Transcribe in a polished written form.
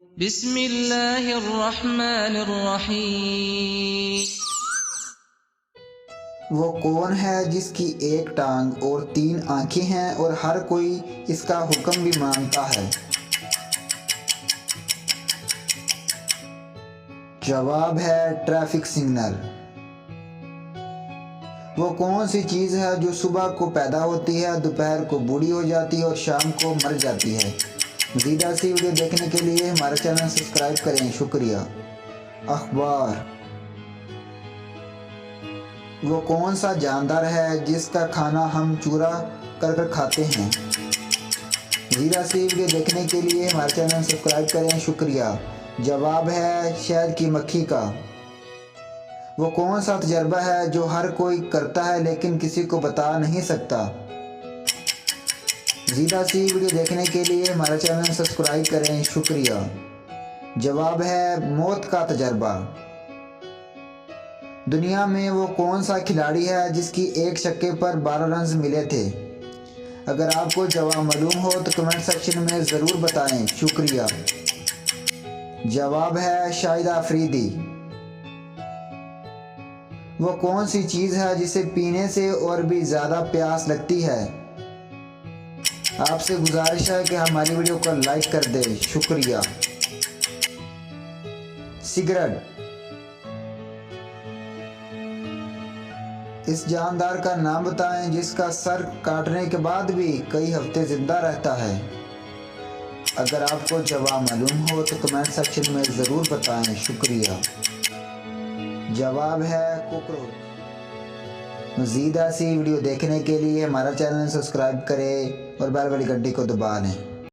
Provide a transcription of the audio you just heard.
بسم اللہ الرحمن الرحیم۔ وہ کون ہے جس کی ایک ٹانگ اور 3 آنکھیں ہیں اور ہر کوئی اس کا حکم بھی مانتا ہے؟ جواب ہے ٹریفک سگنل۔ وہ کون سی چیز ہے جو صبح کو پیدا ہوتی ہے، دوپہر کو بوڑھی ہو جاتی ہے اور شام کو مر جاتی ہے؟ مزید ایسی ویڈیو دیکھنے کے لیے ہمارا چینل سبسکرائب کریں، شکریہ۔ اخبار۔ وہ کون سا جاندار ہے جس کا کھانا ہم چورا کر کھاتے ہیں؟ مزید ایسی ویڈیو دیکھنے کے لیے ہمارا چینل سبسکرائب کریں، شکریہ۔ جواب ہے شہد کی مکھی کا۔ وہ کون سا تجربہ ہے جو ہر کوئی کرتا ہے لیکن کسی کو بتا نہیں سکتا؟ مزید ایسی ویڈیو دیکھنے کے لیے ہمارا چینل سبسکرائب کریں، شکریہ۔ جواب ہے موت کا تجربہ۔ دنیا میں وہ کون سا کھلاڑی ہے جس کی ایک چھکے پر 12 رنز ملے تھے؟ اگر آپ کو جواب معلوم ہو تو کمنٹ سیکشن میں ضرور بتائیں، شکریہ۔ جواب ہے شاہدہ افریدی۔ وہ کون سی چیز ہے جسے پینے سے اور بھی زیادہ پیاس لگتی ہے؟ آپ سے گزارش ہے کہ ہماری ویڈیو کو لائک کر دیں، شکریہ۔ سگریٹ۔ اس جاندار کا نام بتائیں جس کا سر کاٹنے کے بعد بھی کئی ہفتے زندہ رہتا ہے۔ اگر آپ کو جواب معلوم ہو تو کمنٹ سیکشن میں ضرور بتائیں، شکریہ۔ جواب ہے کوکروچ۔ مزید ایسی ویڈیو دیکھنے کے لیے ہمارا چینل سبسکرائب کریں اور بیل والی گھنٹی کو دبا لیں۔